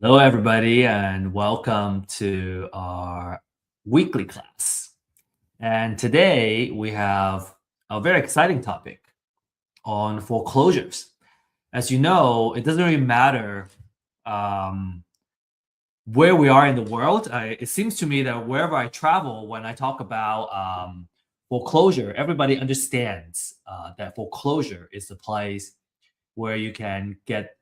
Hello, everybody, and welcome to our weekly class. And today we have a very exciting topic on foreclosures. As you know, it doesn't really matter um, where we are in the world. It seems to me that wherever I travel, when I talk about foreclosure, everybody understands that foreclosure is the place where you can get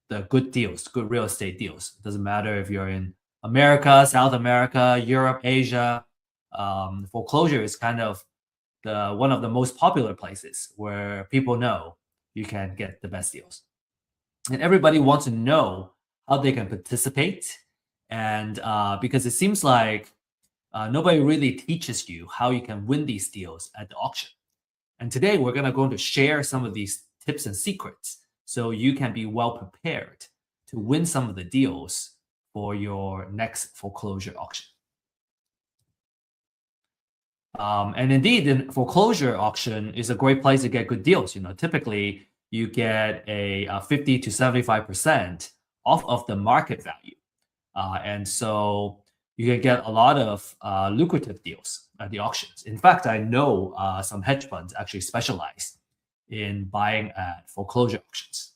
the good deals, good real estate deals. It doesn't matter if you're in America, South America, Europe, Asia. Foreclosure is kind of the one of the most popular places where people know you can get the best deals, and everybody wants to know how they can participate. And because it seems like nobody really teaches you how you can win these deals at the auction. And today we're going to share some of these tips and secrets so you can be well prepared to win some of the deals for your next foreclosure auction. And indeed, the foreclosure auction is a great place to get good deals. Typically you get a 50 to 75% off of the market value. And so you can get a lot of lucrative deals at the auctions. In fact, I know some hedge funds actually specialize in buying at foreclosure auctions.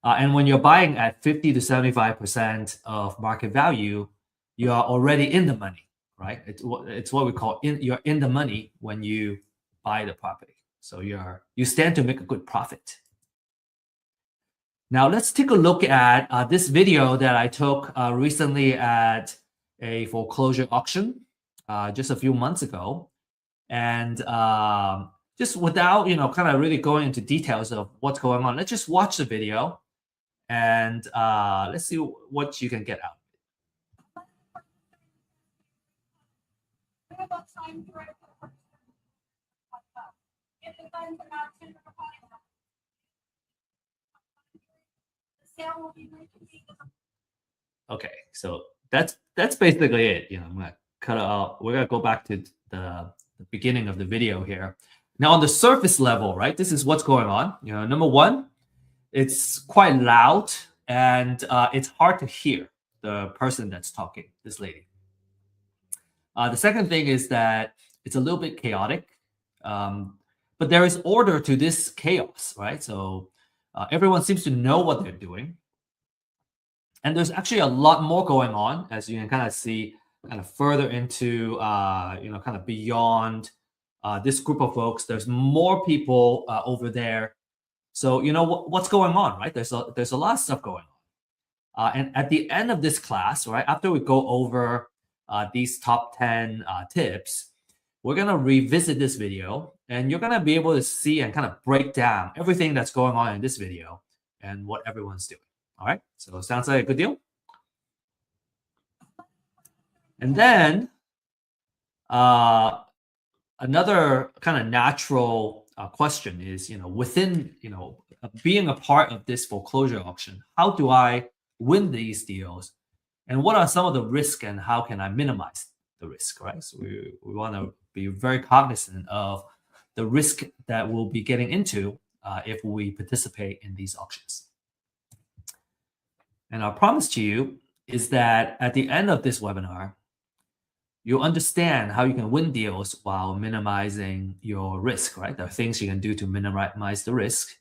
And when you're buying at 50 to 75% of market value, you are already in the money, right? It's what we call you're in the money when you buy the property. So you stand to make a good profit. Now let's take a look at this video that I took recently at a foreclosure auction just a few months ago. And just without, kind of really going into details of what's going on, let's just watch the video and let's see what you can get out. Okay, so that's basically it. I'm gonna cut it out. We're gonna go back to the beginning of the video here. Now, on the surface level, right? This is what's going on. Number one, it's quite loud and it's hard to hear the person that's talking, this lady. The second thing is that it's a little bit chaotic, but there is order to this chaos, right? So everyone seems to know what they're doing. And there's actually a lot more going on, as you can kind of see, kind of further into, kind of beyond this group of folks. There's more people over there. So what's going on, right? There's a lot of stuff going on. And at the end of this class, right, after we go over these top 10 tips, we're gonna revisit this video, and you're gonna be able to see and kind of break down everything that's going on in this video and what everyone's doing. All right, so sounds like a good deal. And then another kind of natural question is, within, being a part of this foreclosure auction, how do I win these deals? And what are some of the risks and how can I minimize the risk, right? So we want to be very cognizant of the risk that we'll be getting into if we participate in these auctions. And our promise to you is that at the end of this webinar, you'll understand how you can win deals while minimizing your risk, right? There are things you can do to minimize the risk.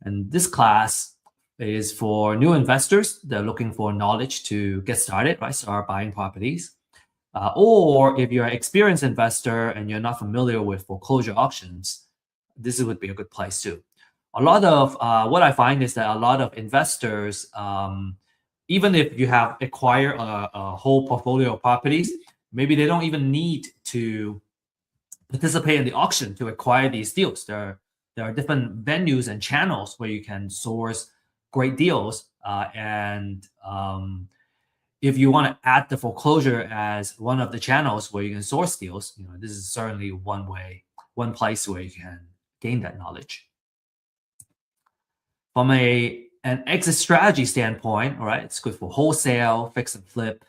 And this class is for new investors that are looking for knowledge to get started, right? Start buying properties. Or if you're an experienced investor and you're not familiar with foreclosure auctions, this would be a good place too. A lot of what I find is that a lot of investors, even if you have acquired a whole portfolio of properties, maybe they don't even need to participate in the auction to acquire these deals. There are different venues and channels where you can source great deals. If you want to add the foreclosure as one of the channels where you can source deals, this is certainly one place where you can gain that knowledge. From an exit strategy standpoint, all right, it's good for wholesale, fix and flip,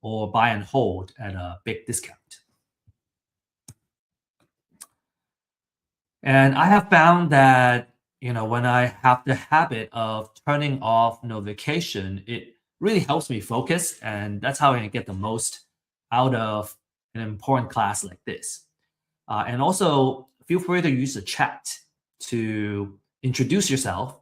or buy and hold at a big discount. And I have found that, when I have the habit of turning off notification, it really helps me focus, and that's how I can get the most out of an important class like this. And also, feel free to use the chat to introduce yourself,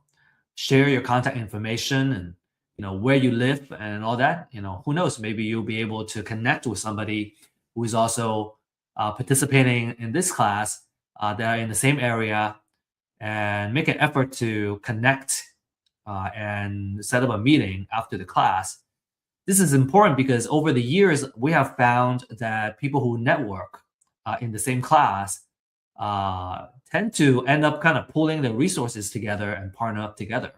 share your contact information, and where you live and all that. Who knows? Maybe you'll be able to connect with somebody who is also participating in this class that are in the same area, and make an effort to connect and set up a meeting after the class. This is important because over the years, we have found that people who network in the same class tend to end up kind of pulling the resources together and partner up together.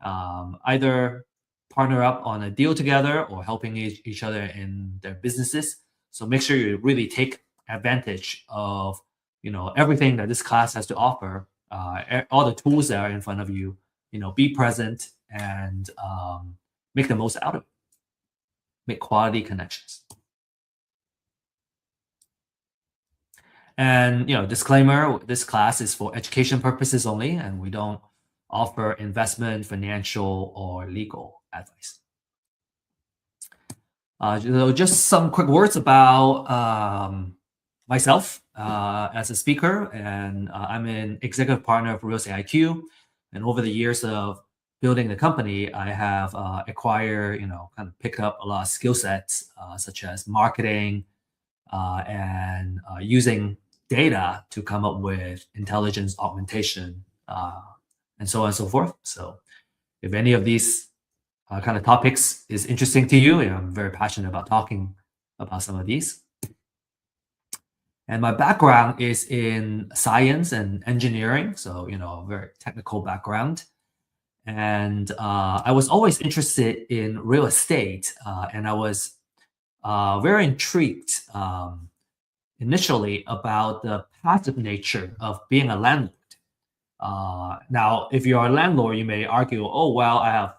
Either partner up on a deal together or helping each other in their businesses. So make sure you really take advantage of everything that this class has to offer, all the tools that are in front of you. Be present and make the most out of it. Make quality connections. And disclaimer: this class is for education purposes only, and we don't offer investment, financial, or legal advice. Just some quick words about myself as a speaker, and I'm an executive partner of Real Estate IQ. And over the years of building the company, I have acquired, kind of picked up a lot of skill sets, such as marketing and using data to come up with intelligence augmentation, and so on and so forth. So if any of these kind of topics is interesting to you, I'm very passionate about talking about some of these. And my background is in science and engineering, so a very technical background. And I was always interested in real estate, and I was very intrigued initially about the passive nature of being a landlord. Now, if you're a landlord, you may argue, "Oh, well, I have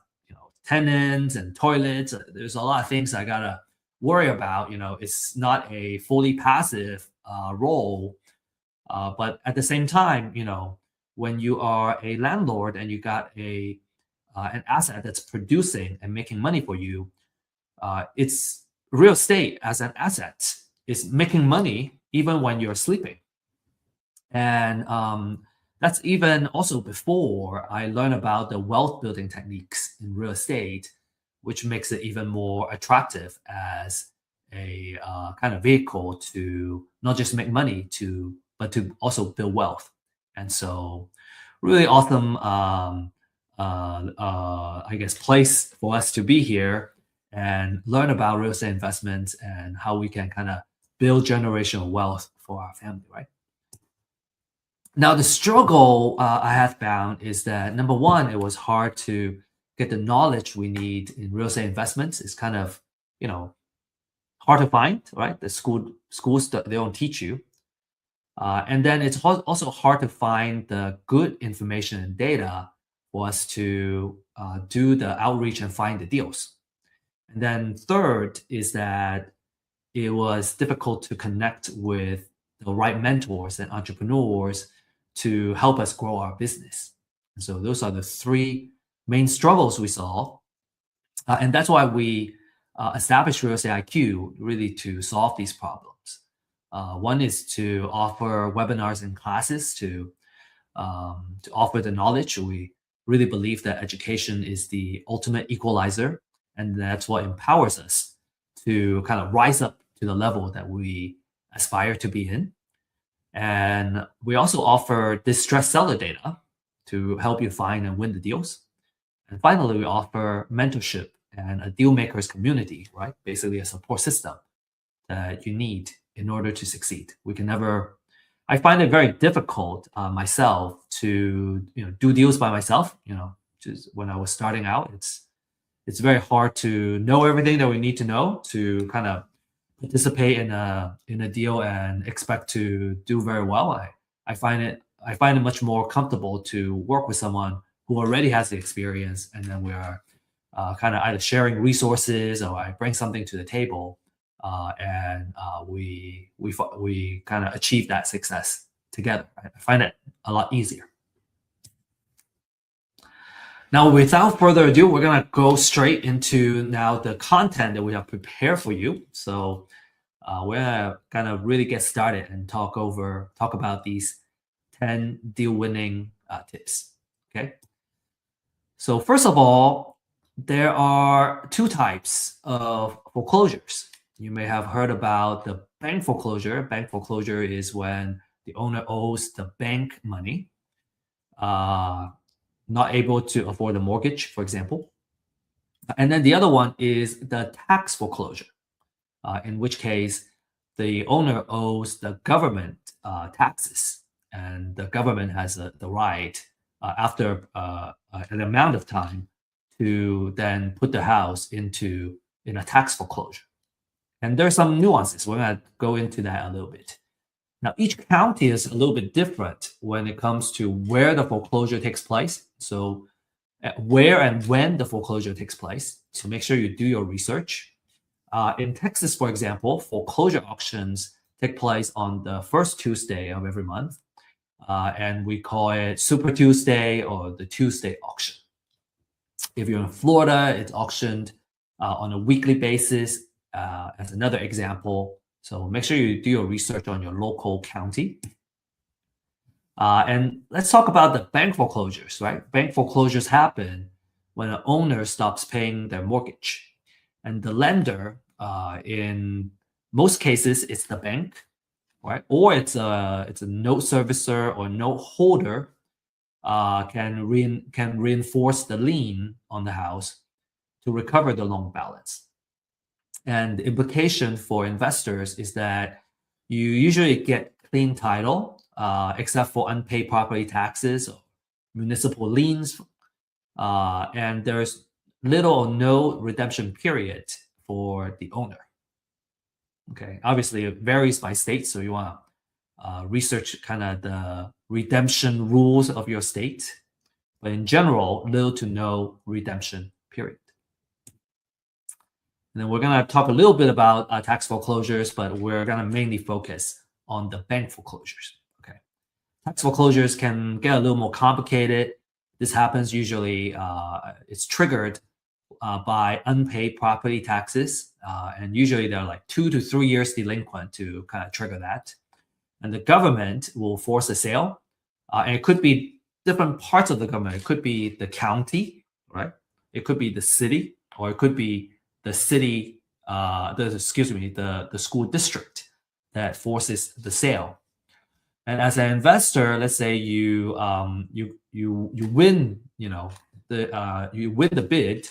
tenants and toilets. There's a lot of things I gotta worry about. It's not a fully passive role." But at the same time, when you are a landlord and you got an asset that's producing and making money for you, it's real estate as an asset is making money even when you're sleeping. And that's even also before I learned about the wealth building techniques in real estate, which makes it even more attractive as a kind of vehicle to not just make money, but to also build wealth. And so, really awesome, I guess, place for us to be here and learn about real estate investments and how we can kind of build generational wealth for our family, right? Now, the struggle I have found is that, number one, it was hard to get the knowledge we need in real estate investments. It's kind of, hard to find, right? The schools, they don't teach you. And then it's also hard to find the good information and data for us to do the outreach and find the deals. And then third is that it was difficult to connect with the right mentors and entrepreneurs to help us grow our business. And so those are the three main struggles we saw. And that's why we established Real Estate IQ, really to solve these problems. One is to offer webinars and classes to offer the knowledge. We really believe that education is the ultimate equalizer, and that's what empowers us to kind of rise up to the level that we aspire to be in. And we also offer distressed seller data to help you find and win the deals. And finally, we offer mentorship and a deal makers community, right? Basically a support system that you need in order to succeed. I find it very difficult myself to do deals by myself. Just when I was starting out, it's very hard to know everything that we need to know to kind of participate in a deal and expect to do very well. I find it much more comfortable to work with someone who already has the experience, and then we are kind of either sharing resources or I bring something to the table, and we kind of achieve that success together. I find it a lot easier. Now, without further ado, we're going to go straight into now the content that we have prepared for you. So we're gonna kind of really get started and talk about these 10 deal winning tips. Okay. So first of all, there are two types of foreclosures. You may have heard about the bank foreclosure. Bank foreclosure is when the owner owes the bank money, not able to afford a mortgage, for example. And then the other one is the tax foreclosure, in which case the owner owes the government taxes, and the government has the right after an amount of time to then put the house in a tax foreclosure. And there's some nuances. We're going to go into that a little bit. Now, each county is a little bit different when it comes to where the foreclosure takes place. So where and when the foreclosure takes place. So make sure you do your research. In Texas, for example, foreclosure auctions take place on the first Tuesday of every month. And we call it Super Tuesday or the Tuesday auction. If you're in Florida, it's auctioned on a weekly basis as another example. So make sure you do your research on your local county. And let's talk about the bank foreclosures, right? Bank foreclosures happen when an owner stops paying their mortgage. And the lender, in most cases, it's the bank, right? Or it's a note servicer or note holder can reinforce the lien on the house to recover the loan balance. And the implication for investors is that you usually get clean title, except for unpaid property taxes or municipal liens, and there's little or no redemption period for the owner. Okay, obviously it varies by state, so you want to research kind of the redemption rules of your state. But in general, little to no redemption period. And then we're going to talk a little bit about tax foreclosures, but we're going to mainly focus on the bank foreclosures. Okay, tax foreclosures can get a little more complicated. This happens usually, it's triggered by unpaid property taxes, and usually they're like 2 to 3 years delinquent to kind of trigger that. And the government will force a sale, and it could be different parts of the government. It could be the county, right? It could be the city, or it could be the city, the school district that forces the sale. And as an investor, let's say you win, you win the bid,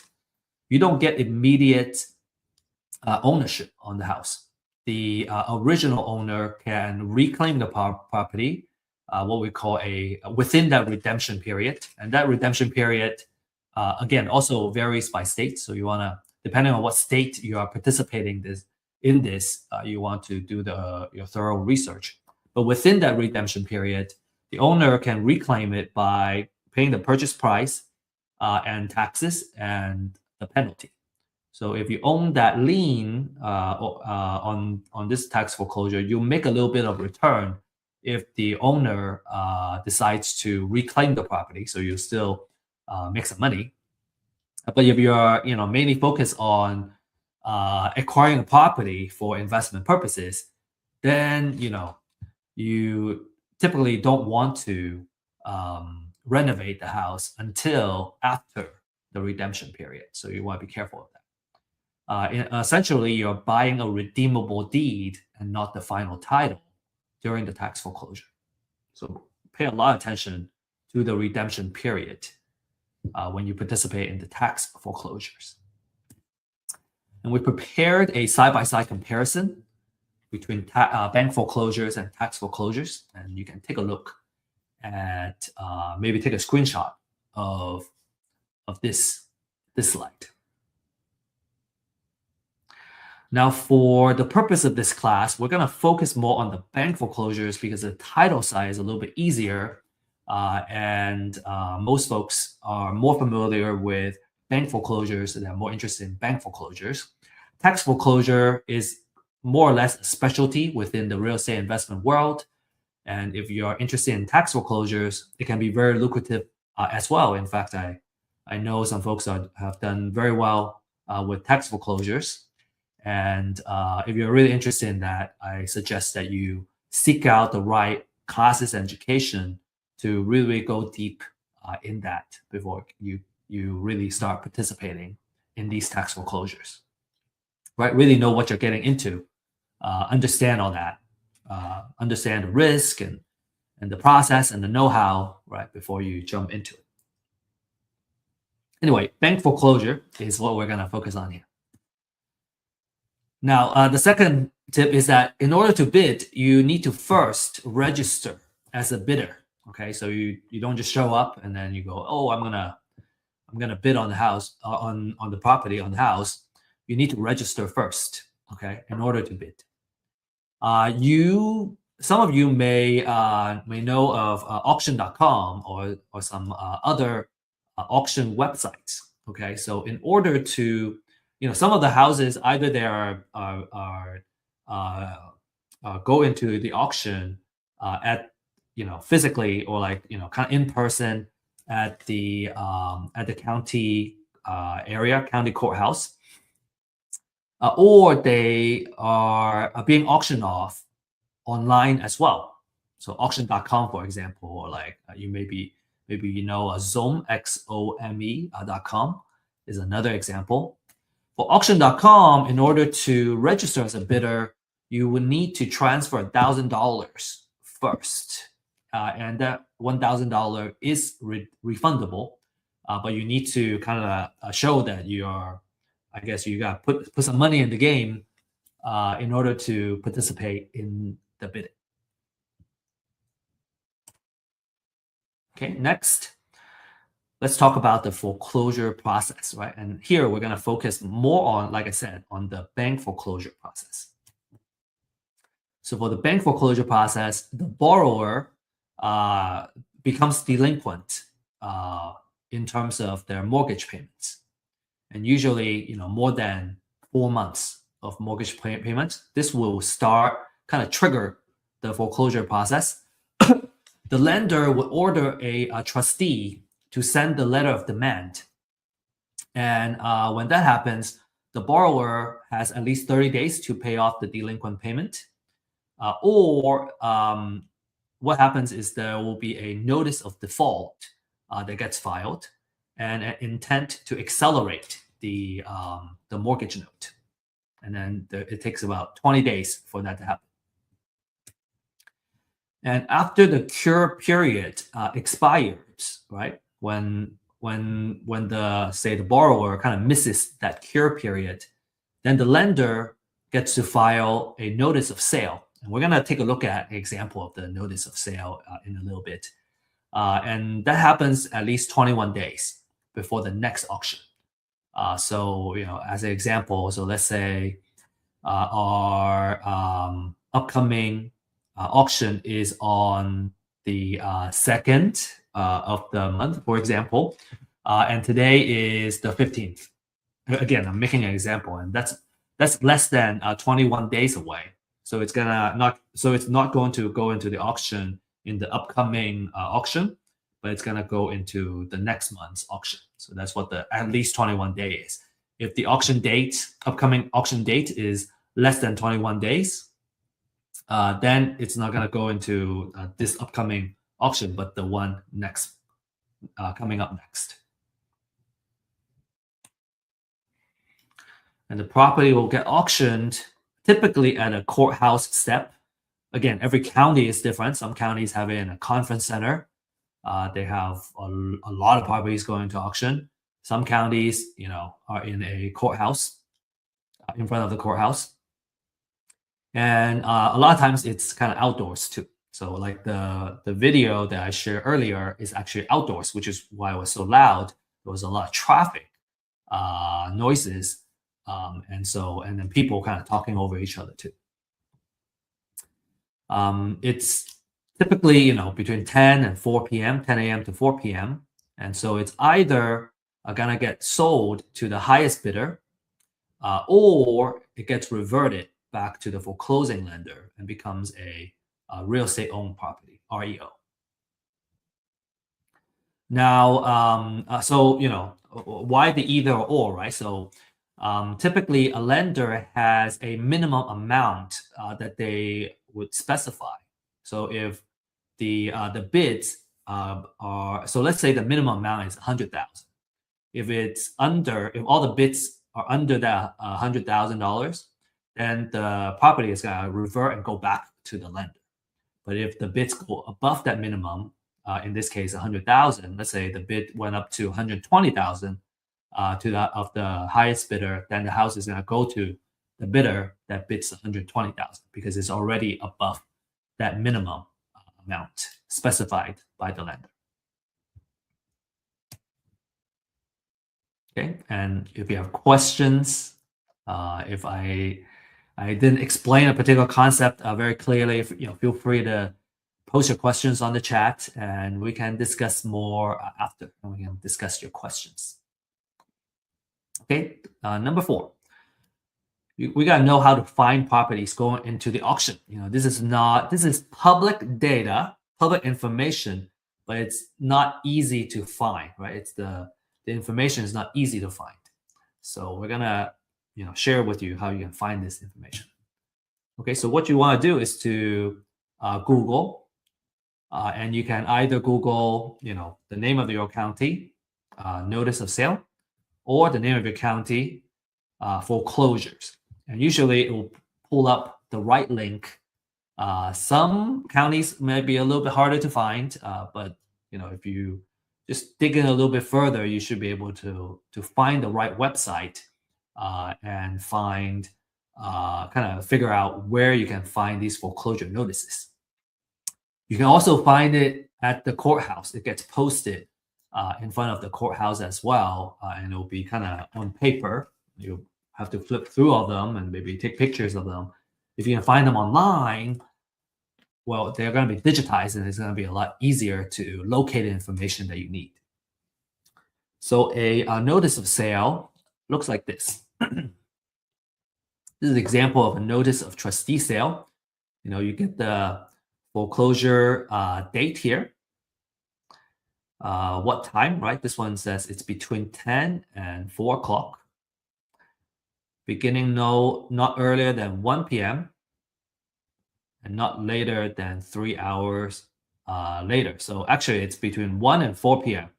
you don't get immediate ownership on the house. The original owner can reclaim the property, what we call within that redemption period, and that redemption period, again, also varies by state. So you want to, depending on what state you are participating in this, you want to do your thorough research. But within that redemption period, the owner can reclaim it by paying the purchase price and taxes and the penalty. So if you own that lien on this tax foreclosure, you make a little bit of return if the owner decides to reclaim the property. So you still make some money. But if you're mainly focused on acquiring a property for investment purposes, then you typically don't want to renovate the house until after the redemption period. So you want to be careful of that. Essentially, you're buying a redeemable deed and not the final title during the tax foreclosure. So pay a lot of attention to the redemption period when you participate in the tax foreclosures. And we prepared a side-by-side comparison between bank foreclosures and tax foreclosures. And you can take a look at, maybe take a screenshot of this slide. Now, for the purpose of this class, we're going to focus more on the bank foreclosures because the title side is a little bit easier. And most folks are more familiar with bank foreclosures and they're more interested in bank foreclosures. Tax foreclosure is more or less a specialty within the real estate investment world. And if you're interested in tax foreclosures, it can be very lucrative as well. In fact, I I know some folks have done very well with tax foreclosures. And if you're really interested in that, I suggest that you seek out the right classes and education to really go deep in that before you really start participating in these tax foreclosures. Right? Really know what you're getting into, understand all that, understand the risk and the process and the know-how, right, before you jump into it. Anyway, bank foreclosure is what we're going to focus on here. Now, the second tip is that in order to bid, you need to first register as a bidder. Okay, so you don't just show up and then you go, oh, I'm gonna bid on the house on the property on the house. You need to register first, okay, in order to bid. Some of you may know of auction.com or some other auction websites. Okay, so in order to, some of the houses either they are go into the auction at physically or kind of in person at the county area, county courthouse, or they are being auctioned off online as well. So auction.com, for example, or you maybe Xome, XOME.com is another example. For auction.com, in order to register as a bidder, you would need to transfer $1,000 first. And that $1,000 is refundable, but you need to kind of show that you got to put some money in the game in order to participate in the bidding. Okay, next, let's talk about the foreclosure process, right? And here we're going to focus more on, like I said, on the bank foreclosure process. So for the bank foreclosure process, the borrower becomes delinquent in terms of their mortgage payments. And usually, more than 4 months of mortgage payments, this will kind of trigger the foreclosure process. The lender would order a trustee to send the letter of demand. And when that happens, the borrower has at least 30 days to pay off the delinquent payment. Or what happens is there will be a notice of default that gets filed and an intent to accelerate the mortgage note. And then it takes about 20 days for that to happen. And after the cure period expires, right, when the borrower kind of misses that cure period, then the lender gets to file a notice of sale. And we're going to take a look at an example of the notice of sale in a little bit. And that happens at least 21 days before the next auction. So, as an example, so let's say our upcoming auction is on the 2nd of the month, for example, and today is the 15th. Again, I'm making an example, and that's less than 21 days away. So it's not going to go into the auction in the upcoming auction, but it's gonna go into the next month's auction. So that's what the at least 21 days is. If the upcoming auction date is less than 21 days, then it's not gonna go into this upcoming auction, but the one next coming up next. And the property will get auctioned typically at a courthouse step. Again, every county is different. Some counties have it in a conference center. They have a lot of properties going to auction. Some counties, are in a courthouse, in front of the courthouse. And a lot of times it's kind of outdoors too. So like the video that I shared earlier is actually outdoors, which is why it was so loud. There was a lot of traffic, noises, and then people kind of talking over each other too. It's typically, between 10 and 4 p.m., 10 a.m. to 4 p.m. And so it's either gonna get sold to the highest bidder, or it gets reverted back to the foreclosing lender and becomes a real estate owned property, REO. Now, so why the either or, right? So typically, a lender has a minimum amount that they would specify. So if the bids are, so let's say the minimum amount is 100,000. If all the bids are under that $100,000, then the property is gonna revert and go back to the lender. But if the bids go above that minimum, in this case, 100,000, let's say the bid went up to 120,000 to the of the highest bidder, then the house is going to go to the bidder that bids 120,000 because it's already above that minimum amount specified by the lender. Okay, and if you have questions, if I didn't explain a particular concept very clearly, feel free to post your questions on the chat, and we can discuss more after, and we can discuss your questions. Okay, number 4, we gotta know how to find properties going into the auction. This is public data, public information, but it's not easy to find, right? It's the information is not easy to find. So we're gonna, share with you how you can find this information. Okay, so what you want to do is to Google, and you can either Google, the name of your county, notice of sale, or the name of your county, foreclosures. And usually it will pull up the right link. Some counties may be a little bit harder to find, but if you just dig in a little bit further, you should be able to find the right website and find kind of figure out where you can find these foreclosure notices. You can also find it at the courthouse. It gets posted in front of the courthouse as well, and it'll be kind of on paper. You have to flip through all of them and maybe take pictures of them. If you can find them online, well, they're going to be digitized, and it's going to be a lot easier to locate the information that you need. So a notice of sale looks like this. This is an example of a notice of trustee sale. You get the foreclosure date here. What time, right? This one says it's between 10 and 4 o'clock. Beginning not earlier than 1 p.m. and not later than 3 hours later. So actually, it's between 1 and 4 p.m.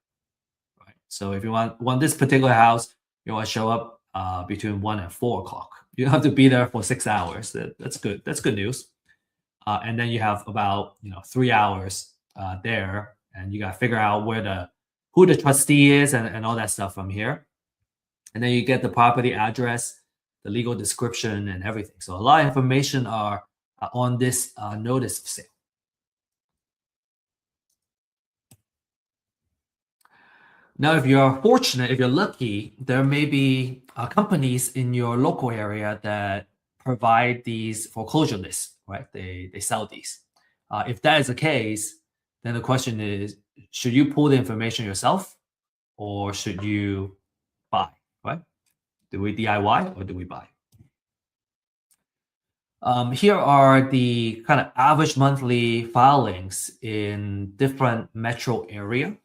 Right? So if you want this particular house, you want to show up between 1 and 4 o'clock. You don't have to be there for 6 hours. That's good. That's good news. And then you have about 3 hours there, and you got to figure out who the trustee is and all that stuff from here. And then you get the property address, the legal description, and everything. So a lot of information are on this notice of sale. Now, if you're fortunate, if you're lucky, there may be companies in your local area that provide these foreclosure lists, right? They sell these. If that is the case, then the question is, should you pull the information yourself, or should you buy, right? Do we DIY or do we buy? Here are the kind of average monthly filings in different metro area.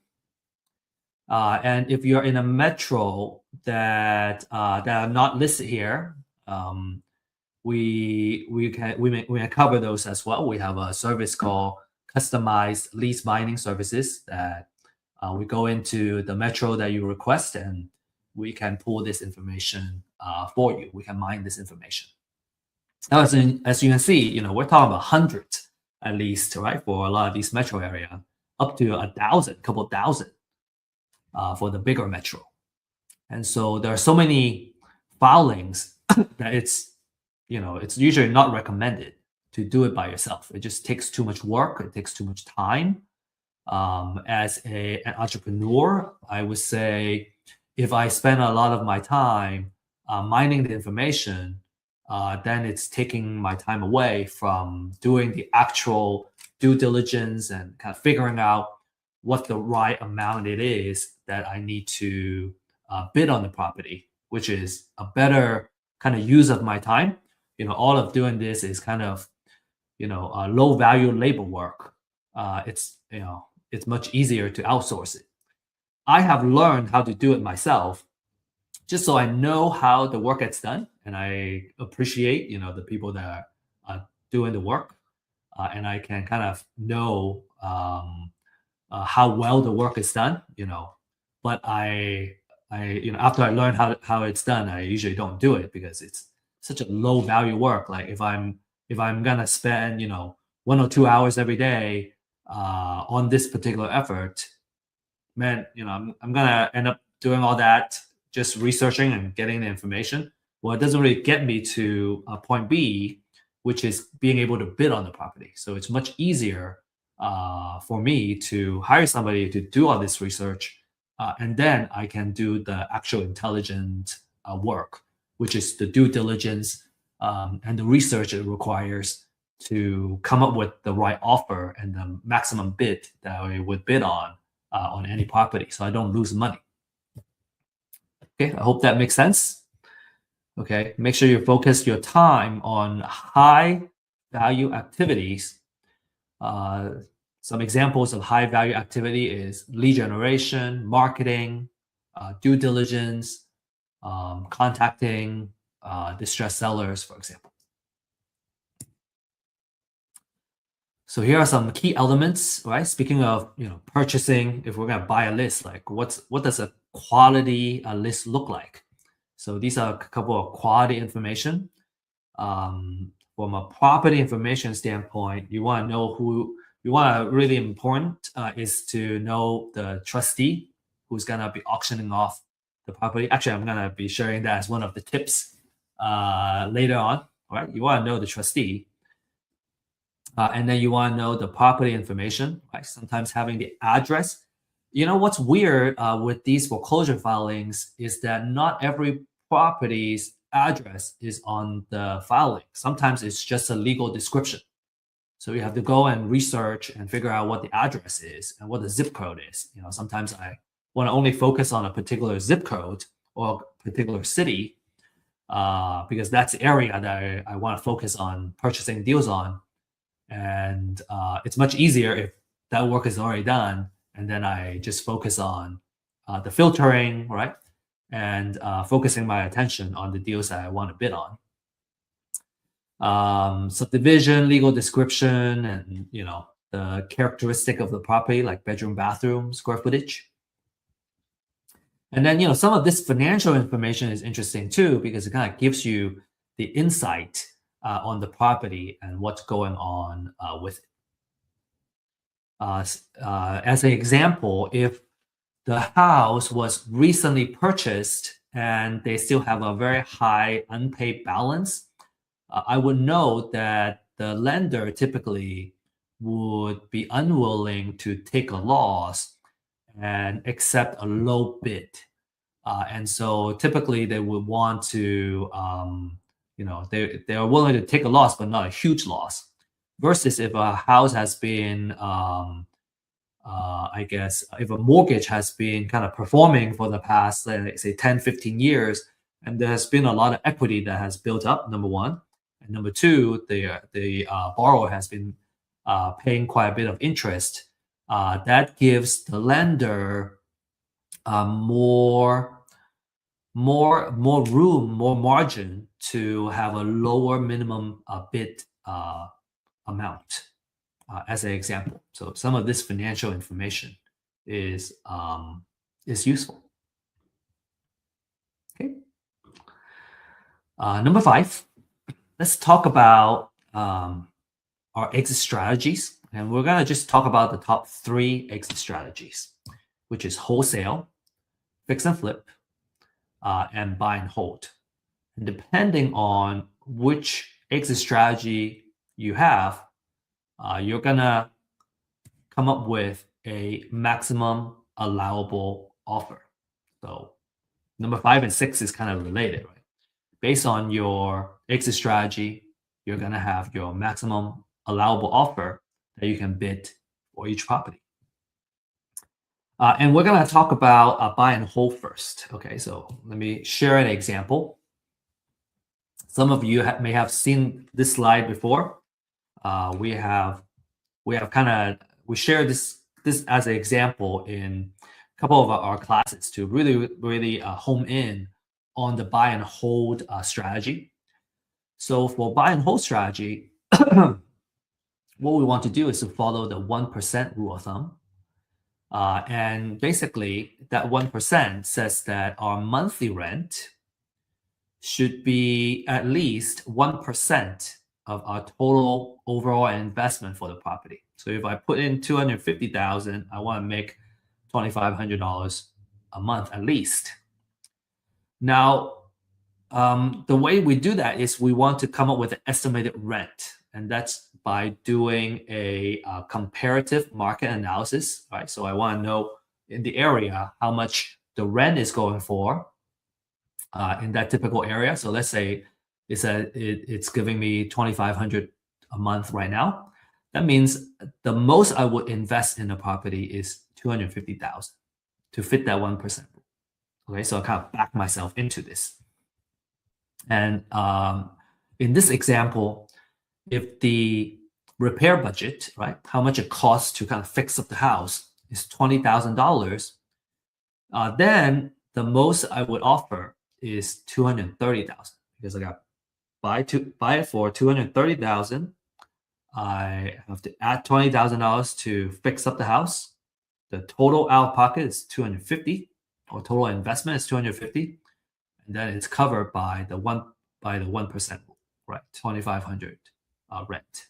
And if you're in a metro that are not listed here, we can cover those as well. We have a service called customized lease binding services that we go into the metro that you request, and we can pull this information for you. We can mine this information. Now, as you can see, we're talking about hundreds at least, right? For a lot of these metro area, up to 1,000, couple thousand for the bigger metro. And so there are so many filings that it's usually not recommended to do it by yourself. It just takes too much work. It takes too much time. As an entrepreneur, I would say if I spend a lot of my time mining the information, then it's taking my time away from doing the actual due diligence and kind of figuring out what the right amount it is that I need to bid on the property, which is a better kind of use of my time. All of doing this is kind of, low value labor work. It's much easier to outsource it. I have learned how to do it myself, just so I know how the work gets done, and I appreciate, the people that are doing the work, and I can kind of know how well the work is done. But after I learn how it's done, I usually don't do it because it's such a low value work. Like if I'm gonna spend 1 or 2 hours every day on this particular effort, man, I'm gonna end up doing all that, just researching and getting the information. Well, it doesn't really get me to point B, which is being able to bid on the property. So it's much easier for me to hire somebody to do all this research, and then I can do the actual intelligent work, which is the due diligence and the research it requires to come up with the right offer and the maximum bid that I would bid on any property, so I don't lose money. Okay, I hope that makes sense. Okay, make sure you focus your time on high value activities. Some examples of high value activity is lead generation, marketing, due diligence, contacting distressed sellers, for example. So here are some key elements, right? Speaking of purchasing, if we're gonna buy a list, like what does a quality list look like? So these are a couple of quality information. From a property information standpoint, you want to know who you want to really important is to know the trustee who's gonna be auctioning off the property. Actually, I'm gonna be sharing that as one of the tips later on. All right, you want to know the trustee. And then you want to know the property information, right? Sometimes having the address. What's weird with these foreclosure filings is that not every property's address is on the filing. Sometimes it's just a legal description. So you have to go and research and figure out what the address is and what the zip code is. Sometimes I want to only focus on a particular zip code or a particular city because that's the area that I want to focus on purchasing deals on. And it's much easier if that work is already done, and then I just focus on the filtering, right? And focusing my attention on the deals that I want to bid on. Subdivision, legal description, and the characteristic of the property, like bedroom, bathroom, square footage. And then some of this financial information is interesting too, because it kind of gives you the insight on the property and what's going on with it. As an example, if the house was recently purchased and they still have a very high unpaid balance, I would know that the lender typically would be unwilling to take a loss and accept a low bid. And so typically they would want to they are willing to take a loss, but not a huge loss. Versus if a house has been, I guess, if a mortgage has been kind of performing for the past, let's say 10, 15 years, and there has been a lot of equity that has built up, number one. And number two, the borrower has been paying quite a bit of interest. That gives the lender more room, more margin to have a lower minimum bid amount, as an example. So some of this financial information is useful. Okay. Number 5, let's talk about our exit strategies, and we're gonna just talk about the top 3 exit strategies, which is wholesale, fix and flip, and buy and hold. And depending on which exit strategy you have, you're gonna come up with a maximum allowable offer. So number 5 and 6 is kind of related, right? Based on your exit strategy, you're gonna have your maximum allowable offer that you can bid for each property. And we're gonna talk about buy and hold first. Okay, so let me share an example. Some of you may have seen this slide before. We shared this as an example in couple of our classes to really home in on the buy and hold strategy. So for buy and hold strategy, what we want to do is to follow the 1% rule of thumb. And basically, that 1% says that our monthly rent should be at least 1% of our total overall investment for the property. So if I put in $250,000, I want to make $2,500 a month at least. Now, the way we do that is we want to come up with an estimated rent, and that's by doing a comparative market analysis, right? So I want to know in the area how much the rent is going for in that typical area. So let's say it's giving me $2,500 a month right now. That means the most I would invest in a property is $250,000 to fit that 1%. Okay, so I kind of back myself into this. And in this example, if the repair budget, right, how much it costs to kind of fix up the house is $20,000, then the most I would offer is $230,000 because I got buy it for $230,000. I have to add $20,000 to fix up the house. The total out of pocket is $250,000, or total investment is $250,000, and then it's covered by the 1%, right? $2,500 rent.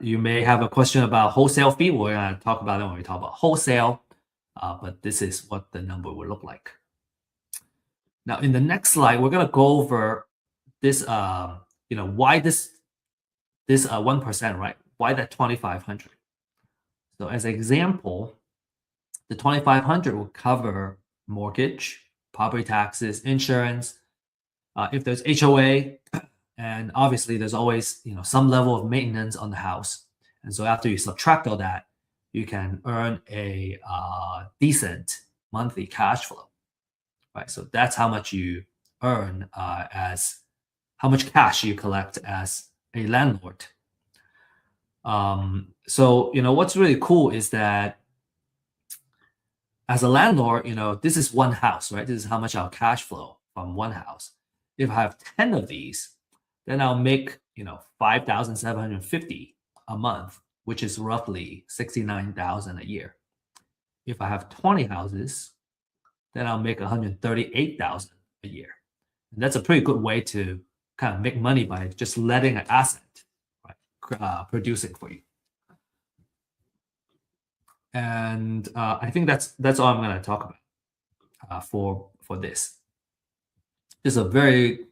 You may have a question about wholesale fee. We're going to talk about it when we talk about wholesale, but this is what the number will look like. Now, in the next slide, we're going to go over this, why this 1%, right? Why that 2,500? So as an example, the 2,500 will cover mortgage, property taxes, insurance, if there's HOA, and obviously there's always some level of maintenance on the house. And so after you subtract all that, you can earn a decent monthly cash flow, right? So that's how much you earn as how much cash you collect as a landlord. So what's really cool is that as a landlord, this is one house, right? This is how much I'll cash flow from one house. If I have 10 of these, then I'll make $5,750 a month, which is roughly $69,000 a year. If I have 20 houses, then I'll make $138,000 a year. And that's a pretty good way to kind of make money by just letting an asset, right, producing for you. And I think that's all I'm going to talk about for this. Just a very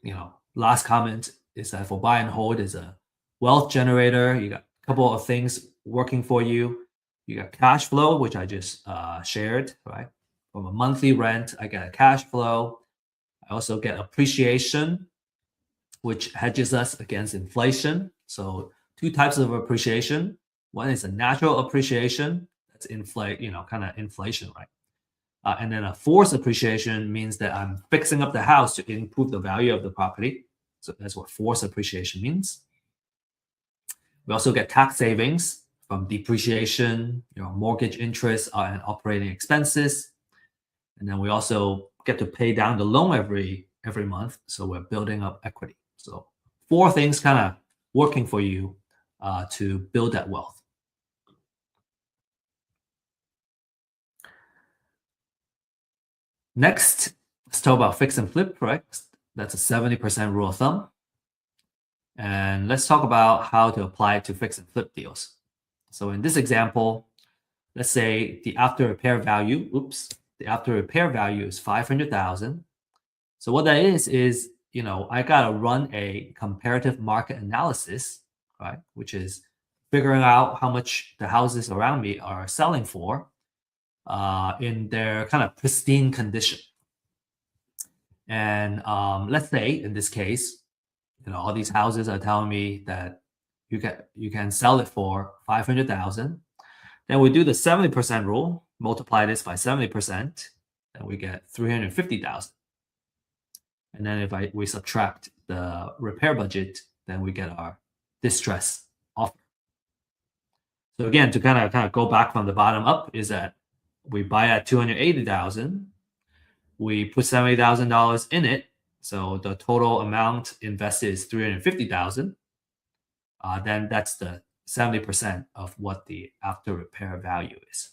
last comment is that for buy and hold is a wealth generator. You got a couple of things working for you. You got cash flow, which I just shared, right? From a monthly rent, I get a cash flow. I also get appreciation, which hedges us against inflation. So two types of appreciation. One is a natural appreciation. That's kind of inflation, right? And then a forced appreciation means that I'm fixing up the house to improve the value of the property. So that's what forced appreciation means. We also get tax savings from depreciation, mortgage interest and operating expenses. And then we also get to pay down the loan every month. So we're building up equity. So 4 things kind of working for you to build that wealth. Next, let's talk about fix and flip, right? That's a 70% rule of thumb. And let's talk about how to apply it to fix and flip deals. So in this example, let's say the after repair value is 500,000. So what that is I gotta run a comparative market analysis, right? Which is figuring out how much the houses around me are selling for in their kind of pristine condition. And let's say in this case, all these houses are telling me that you can sell it for 500,000. Then we do the 70% rule, multiply this by 70%, then we get 350,000. And then if we subtract the repair budget, then we get our distress offer. So again, to kind of go back from the bottom up is that we buy at 280,000, we put $70,000 in it, so the total amount invested is 350,000. Then that's the 70% of what the after repair value is.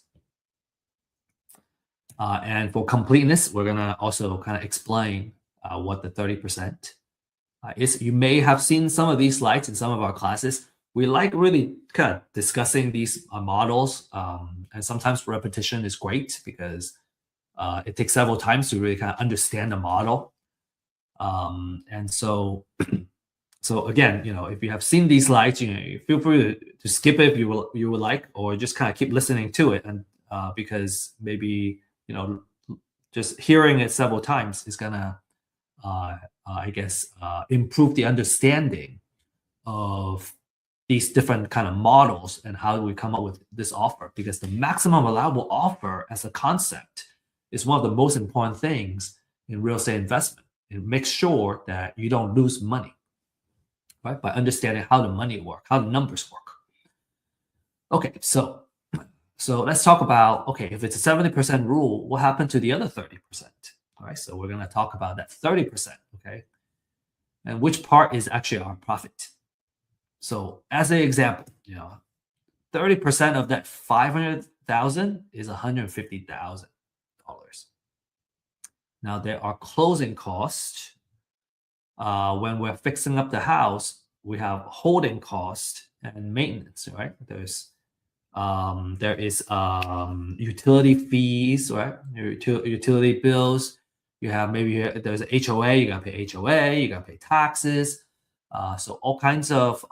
And for completeness, we're gonna also kind of explain what the 30% is. You may have seen some of these slides in some of our classes. We like really kind of discussing these models, and sometimes repetition is great because it takes several times to really kind of understand the model. And so, so again, if you have seen these slides, feel free to skip it if you would like, or just kind of keep listening to it, and because maybe just hearing it several times is gonna, I guess, improve the understanding of these different kind of models and how we come up with this offer. Because the maximum allowable offer as a concept is one of the most important things in real estate investment. It makes sure that you don't lose money, right? By understanding how the money work, how the numbers work. Okay, so let's talk about, okay, if it's a 70% rule, what happened to the other 30%? All right, so we're going to talk about that 30%, okay? And which part is actually our profit. So as an example, 30% of that 500,000 is $150,000. Now there are closing costs. When we're fixing up the house, we have holding cost and maintenance, right? There is utility fees, right? Utility bills. You have maybe there's a HOA. You gotta pay HOA. You gotta pay taxes. So all kinds of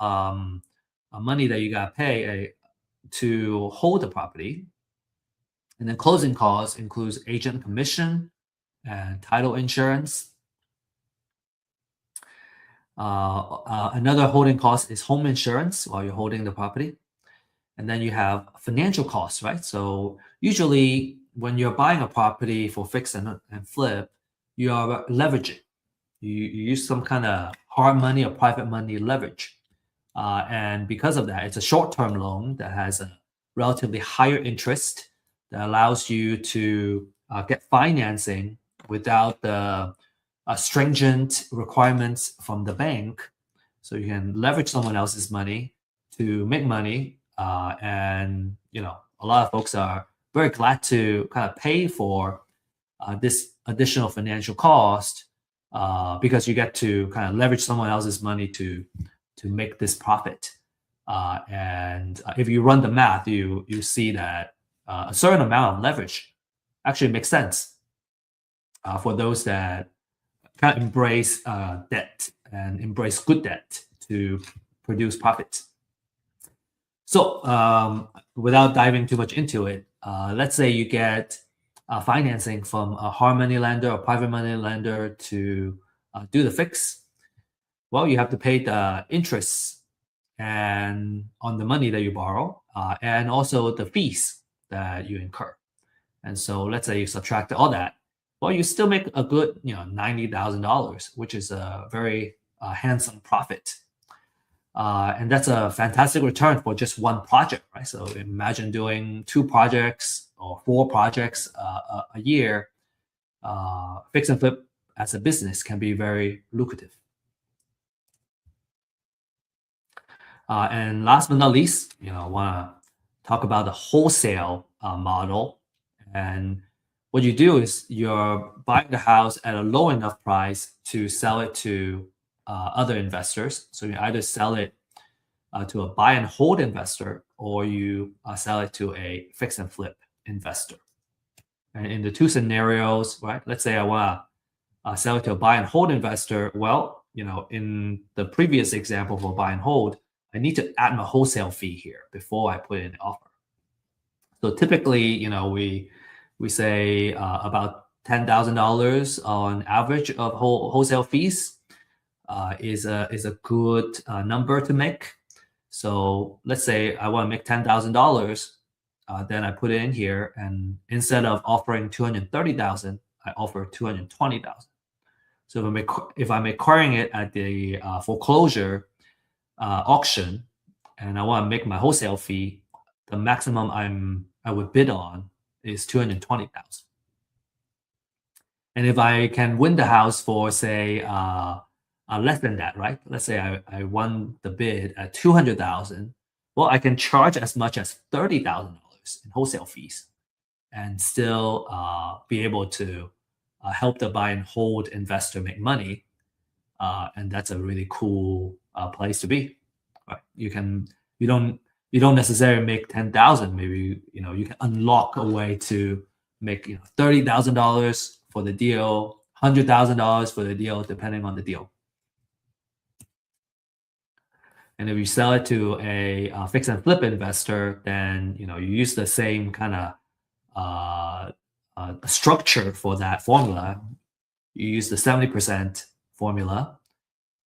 money that you gotta pay to hold the property. And then closing costs includes agent commission and title insurance. Another holding cost is home insurance while you're holding the property. And then you have financial costs, right? So usually when you're buying a property for fix and flip, you are leveraging. You use some kind of hard money or private money leverage. And because of that, it's a short-term loan that has a relatively higher interest that allows you to get financing without the stringent requirements from the bank. So you can leverage someone else's money to make money. And a lot of folks are very glad to kind of pay for this additional financial cost because you get to kind of leverage someone else's money to make this profit. And if you run the math, you see that a certain amount of leverage actually makes sense for those that kind of embrace debt and embrace good debt to produce profits. So without diving too much into it, let's say you get financing from a hard money lender or private money lender to do the fix. Well, you have to pay the interest and on the money that you borrow, and also the fees that you incur. And so let's say you subtract all that. Well, you still make a good, $90,000, which is a very handsome profit. And that's a fantastic return for just one project, right? So imagine doing 2 projects or 4 projects a year. Fix and flip as a business can be very lucrative. And last but not least, I want to talk about the wholesale model. And what you do is you're buying the house at a low enough price to sell it to other investors. So you either sell it to a buy and hold investor, or you sell it to a fix and flip investor. And in the 2 scenarios, right? Let's say I want to sell it to a buy and hold investor. Well, in the previous example for buy and hold, I need to add my wholesale fee here before I put in the offer. So typically, we say about $10,000 on average of wholesale fees is a good number to make. So let's say I want to make $10,000, then I put it in here, and instead of offering $230,000, I offer $220,000. So if I'm acquiring it at the foreclosure auction, and I want to make my wholesale fee the maximum I would bid on is 220,000. And if I can win the house for say less than that, right? Let's say I won the bid at 200,000. Well, I can charge as much as $30,000 in wholesale fees and still be able to help the buy and hold investor make money. And that's a really cool place to be. Right? You don't you don't necessarily make 10,000. Maybe you can unlock a way to make $30,000 for the deal, $100,000 for the deal, depending on the deal. And if you sell it to a fix and flip investor, then you use the same kind of structure for that formula. You use the 70% formula.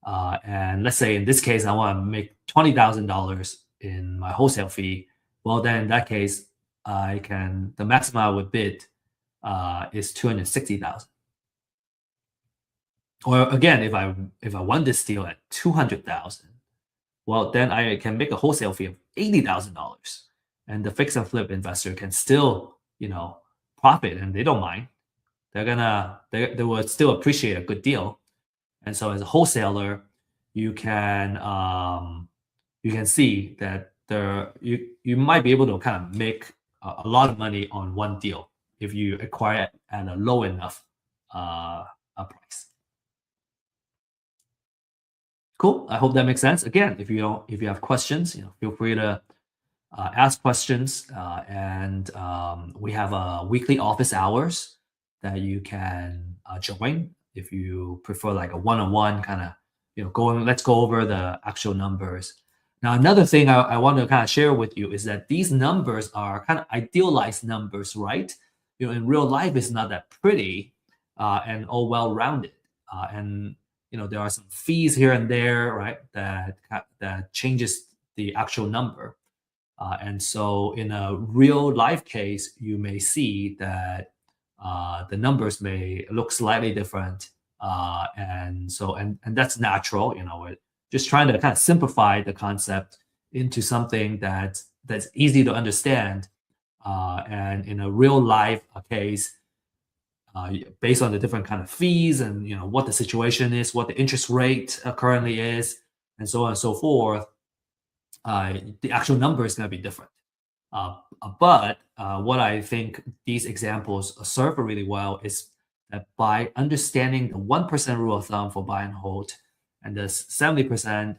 And let's say in this case, I want to make $20,000 in my wholesale fee. Well, then in that case, the maximum I would bid is 260,000. Or again, if I won this deal at 200,000, well, then I can make a wholesale fee of $80,000, and the fix and flip investor can still profit, and they don't mind. They will still appreciate a good deal. And so as a wholesaler, you can see that you might be able to kind of make a lot of money on one deal if you acquire it at a low enough price. Cool. I hope that makes sense. Again, if you have questions, feel free to ask questions. And we have weekly office hours that you can join if you prefer like a one-on-one kind of let's go over the actual numbers. Now, another thing I want to kind of share with you is that these numbers are kind of idealized numbers, right? In real life, it's not that pretty and all well-rounded. And there are some fees here and there, right? That changes the actual number. And so in a real life case, you may see that the numbers may look slightly different. And that's natural. We're just trying to kind of simplify the concept into something that's easy to understand. And in a real life case, based on the different kind of fees and what the situation is, what the interest rate currently is, and so on and so forth, the actual number is going to be different. But what I think these examples serve really well is that by understanding the 1% rule of thumb for buy and hold and the 70%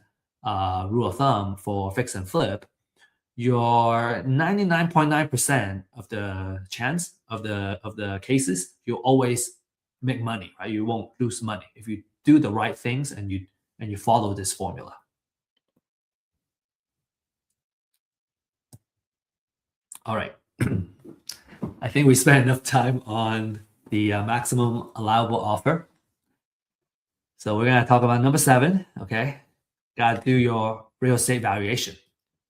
rule of thumb for fix and flip, your 99.9% of the chance of the cases, you always make money, right? You won't lose money if you do the right things and you follow this formula. All right. I think we spent enough time on the maximum allowable offer. So we're going to talk about number 7, okay? Got to do your real estate valuation.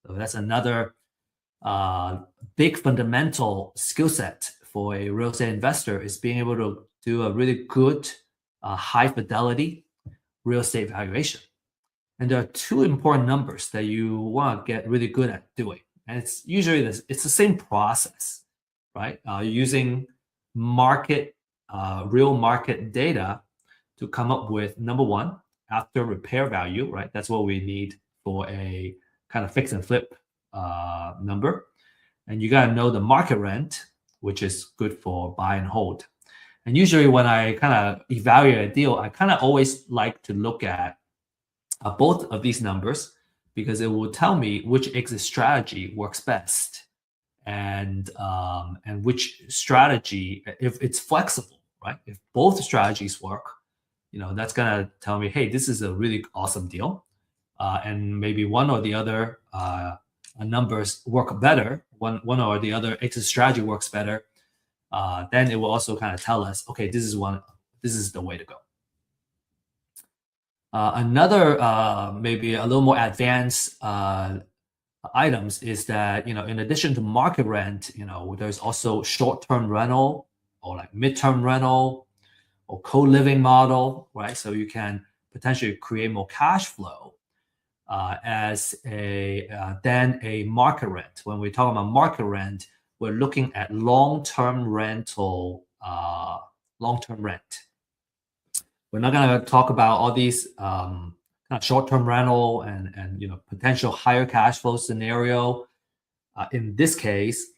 So that's another big fundamental skill set for a real estate investor is being able to do a really good high fidelity real estate valuation. And there are 2 important numbers that you want to get really good at doing. And it's usually it's the same process, right? Using real market data to come up with number 1, after repair value, right? That's what we need for a kind of fix and flip number. And you got to know the market rent, which is good for buy and hold. And usually when I kind of evaluate a deal, I kind of always like to look at both of these numbers because it will tell me which exit strategy works best and which strategy, if it's flexible, right? If both strategies work, that's going to tell me, hey, this is a really awesome deal. And maybe one or the other numbers work better, one or the other exit strategy works better, then it will also kind of tell us, okay, this is the way to go. Another maybe a little more advanced items is that in addition to market rent, there's also short-term rental or like mid-term rental or co-living model, right? So you can potentially create more cash flow as a than a market rent. When we talk about market rent, we're looking at long-term rental, long-term rent. We're not going to talk about all these kind of short-term rental and potential higher cash flow scenario. In this case,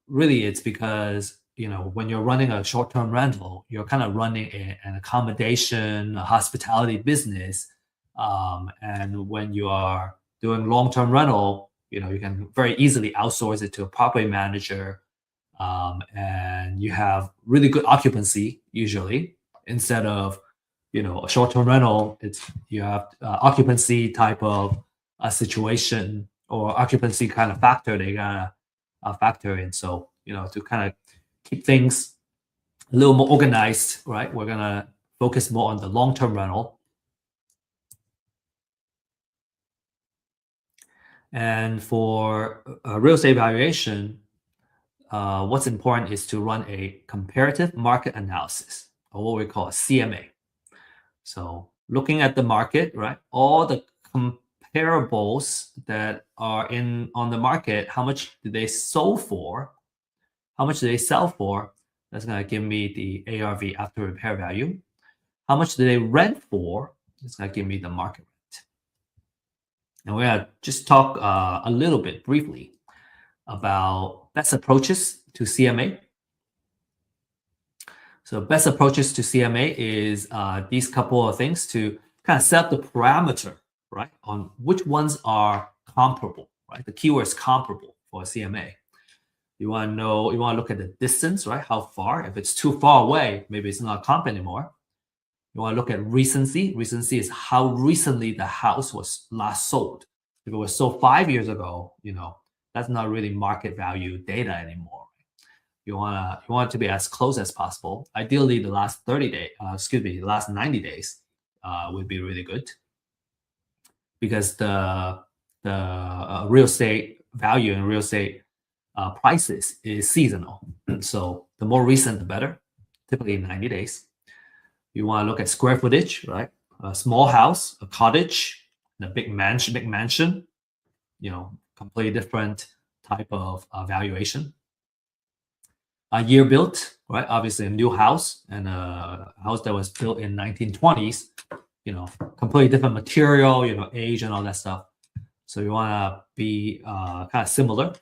really it's because when you're running a short-term rental, you're kind of running an accommodation, a hospitality business, and when you are doing long-term rental, you can very easily outsource it to a property manager, and you have really good occupancy usually, instead of a short-term rental. You have occupancy type of a situation or occupancy kind of factor they gotta factor in. So to kind of keep things a little more organized, right, we're gonna focus more on the long-term rental. And for real estate valuation, what's important is to run a comparative market analysis, or what we call a CMA. So looking at the market, right, all the comparables that are on the market, how much do they sell for? How much do they sell for? That's going to give me the ARV, after repair value. How much do they rent for? It's going to give me the market rent. And we're going to just talk a little bit briefly about best approaches to CMA. So best approaches to CMA is these couple of things to kind of set up the parameter, right, on which ones are comparable, right? The keyword is comparable for a CMA. You want to know, you want to look at the distance, right? How far? If it's too far away, maybe it's not comp anymore. You want to look at recency. Recency is how recently the house was last sold. If it was sold 5 years ago, that's not really market value data anymore. You want it to be as close as possible. Ideally, the last 30 days, the last 90 days would be really good, because the real estate value and real estate prices is seasonal. So the more recent, the better, typically 90 days. You want to look at square footage, right? A small house, a cottage, and a big mansion, completely different type of valuation. A year built, right? Obviously a new house and a house that was built in 1920s, completely different material, age and all that stuff. So you want to be kind of similar.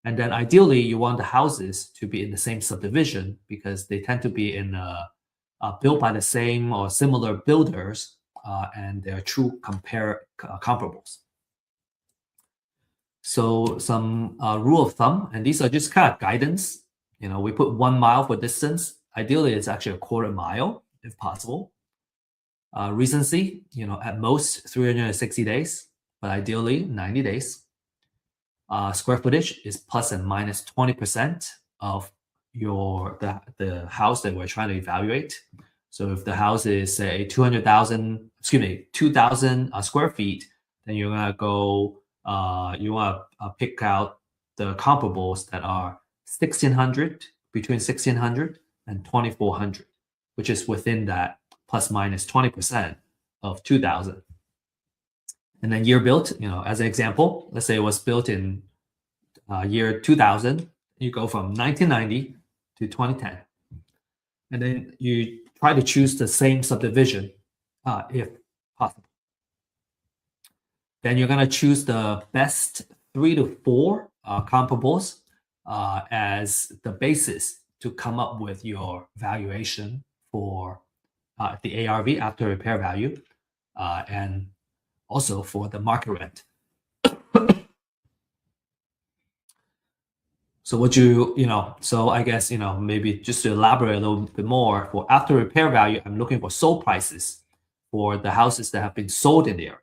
And then ideally you want the houses to be in the same subdivision, because they tend to be in built by the same or similar builders, and they're true comparables. So some rule of thumb, and these are just kind of guidance. We put 1 mile for distance. Ideally, it's actually a quarter mile if possible. Recency, at most 360 days, but ideally 90 days. Square footage is plus and minus 20% of the house that we're trying to evaluate. So if the house is say 2,000 square feet, then you're gonna go. You want to pick out the comparables that are 1,600, between 1,600 and 2,400, which is within that plus minus 20% of 2,000. And then year built, as an example, let's say it was built in year 2000. You go from 1990 to 2010, and then you try to choose the same subdivision if possible. Then you're going to choose the best 3 to 4 comparables as the basis to come up with your valuation for the ARV, after repair value, and also for the market rent. So so I guess, maybe just to elaborate a little bit more, for after repair value, I'm looking for sold prices for the houses that have been sold in the area.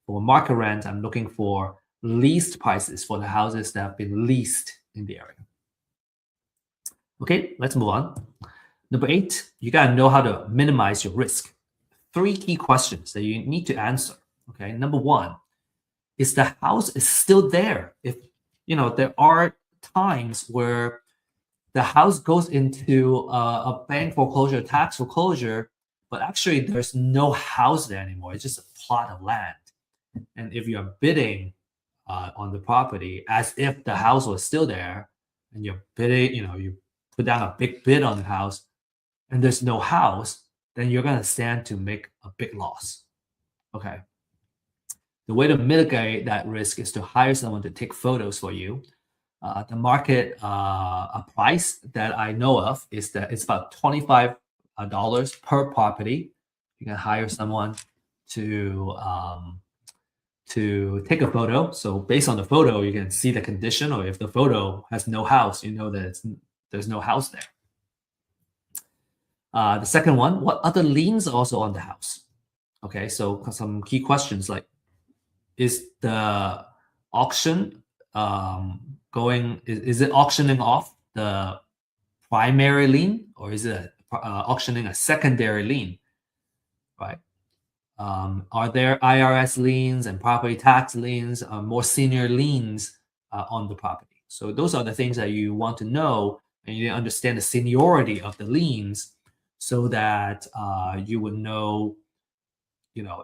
For market rent, I'm looking for leased prices for the houses that have been leased in the area. Okay, let's move on. Number 8, you gotta know how to minimize your risk. 3 key questions that you need to answer. Okay, number 1, is the house is still there? If there are times where the house goes into a bank foreclosure, tax foreclosure, but actually there's no house there anymore. It's just a plot of land. And if you're bidding on the property as if the house was still there, and you're bidding, you put down a big bid on the house, and there's no house, then you're going to stand to make a big loss. Okay. The way to mitigate that risk is to hire someone to take photos for you. The market a price that I know of is that it's about $25 per property. You can hire someone to take a photo. So based on the photo, you can see the condition, or if the photo has no house, you know that there's no house there. The second one, what other liens are also on the house? Okay, so some key questions like, is the auction is it auctioning off the primary lien, or is it auctioning a secondary lien, right? Are there IRS liens and property tax liens, more senior liens on the property? So those are the things that you want to know, and you understand the seniority of the liens, so that you would know,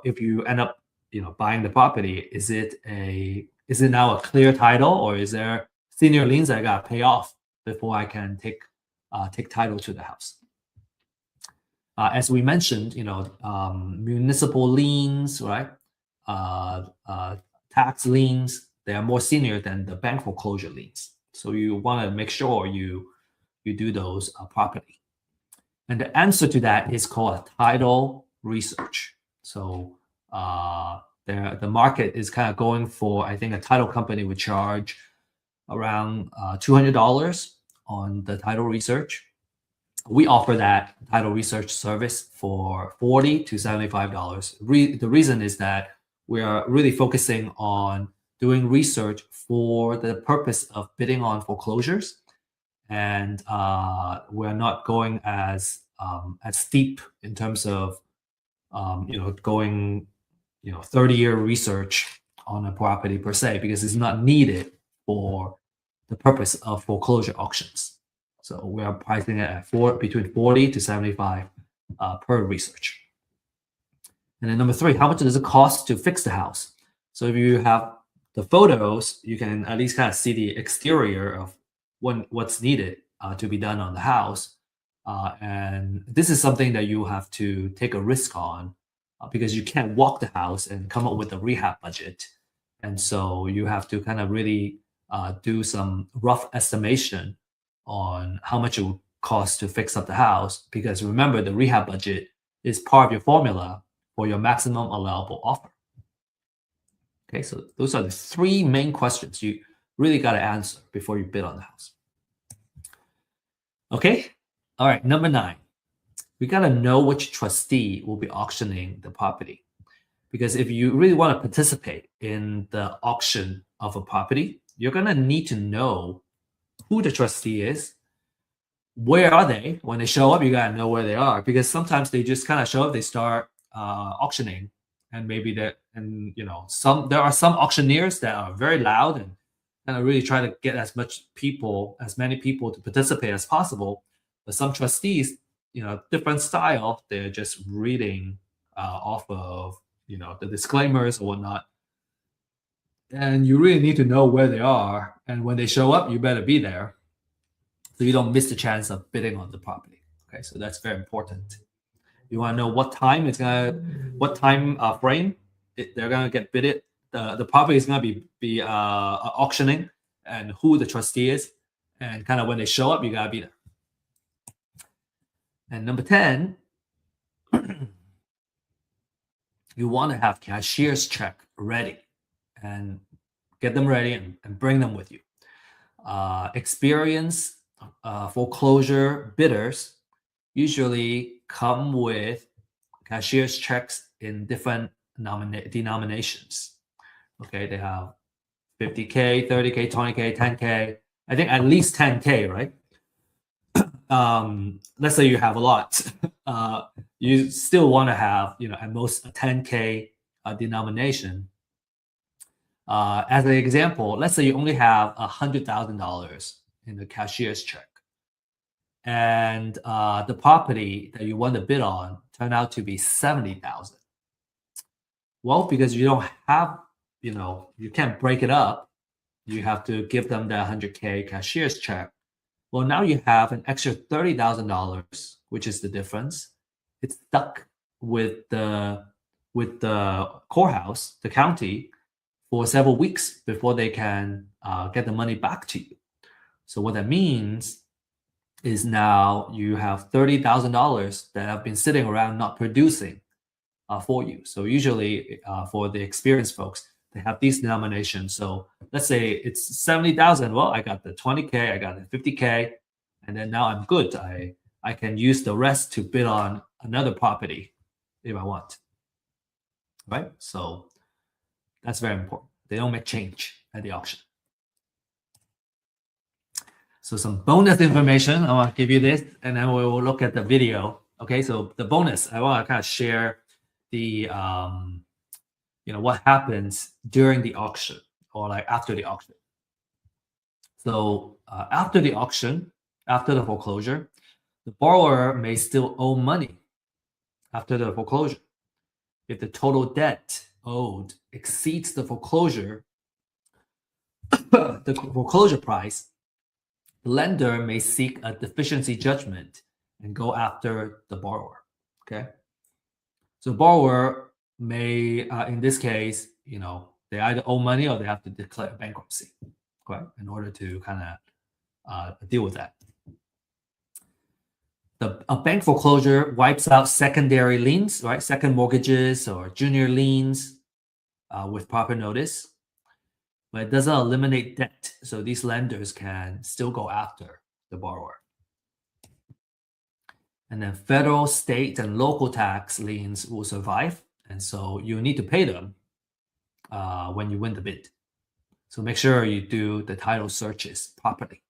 if you end up, buying the property, is it now a clear title, or is there senior liens I got to pay off before I can take title to the house? As we mentioned, municipal liens, right? Tax liens, they are more senior than the bank foreclosure liens. So you want to make sure you do those properly. And the answer to that is called a title research. So the market is kind of going for, I think a title company would charge around $200 on the title research. We offer that title research service for $40 to $75. The reason is that we are really focusing on doing research for the purpose of bidding on foreclosures, and we're not going as steep in terms of going 30-year research on a property per se, because it's not needed for the purpose of foreclosure auctions. So we are pricing it at between 40 to 75 per research. And then number 3, how much does it cost to fix the house? So if you have the photos, you can at least kind of see the exterior of what's needed to be done on the house. And this is something that you have to take a risk on, because you can't walk the house and come up with a rehab budget. And so you have to kind of really do some rough estimation on how much it would cost to fix up the house, because remember, the rehab budget is part of your formula for your maximum allowable offer. Okay, so those are the 3 main questions you really got to answer before you bid on the house. Okay, all right, number 9. We got to know which trustee will be auctioning the property. Because if you really want to participate in the auction of a property, you're going to need to know who the trustee is. Where are they? When they show up, you got to know where they are, because sometimes they just kind of show up, they start auctioning, and maybe there are some auctioneers that are very loud and kind of really try to get as many people to participate as possible. But some trustees, different style, they're just reading off of the disclaimers or whatnot, and you really need to know where they are, and when they show up, you better be there, so you don't miss the chance of bidding on the property. Okay, so that's very important. You want to know what time frame they're gonna get bidded. The property is gonna be auctioning, and who the trustee is, and kind of when they show up, you gotta be there. And number 10, you want to have cashier's check ready, and get them ready and bring them with you. Experienced foreclosure bidders usually come with cashier's checks in different denominations. Okay, they have 50K, 30K, 20K, 10K. I think at least 10K, right? Let's say you have a lot. You still want to have, at most a 10K denomination. As an example, let's say you only have $100,000 in the cashier's check, and the property that you want to bid on turned out to be 70,000. Well, because you don't have, you can't break it up. You have to give them the 100K cashier's check. Well, now you have an extra $30,000, which is the difference. It's stuck with the courthouse, the county, for several weeks before they can get the money back to you. So what that means is now you have $30,000 that have been sitting around not producing for you. So usually for the experienced folks, they have these denominations. So let's say it's 70,000. Well, I got the 20K, I got the 50K, and then now I'm good. I can use the rest to bid on another property if I want. Right? So that's very important. They don't make change at the auction. So some bonus information, I want to give you this, and then we will look at the video. Okay, so the bonus, I want to kind of share the what happens during the auction or like after the auction. So after the auction, after the foreclosure, the borrower may still owe money after the foreclosure. If the total debt owed exceeds the foreclosure price, the lender may seek a deficiency judgment and go after the borrower. Okay, so borrower may, in this case, they either owe money or they have to declare bankruptcy, right, in order to kind of deal with that. A bank foreclosure wipes out secondary liens, right, second mortgages or junior liens with proper notice, but it doesn't eliminate debt. So these lenders can still go after the borrower. And then federal, state, and local tax liens will survive. And so you need to pay them when you win the bid. So make sure you do the title searches properly.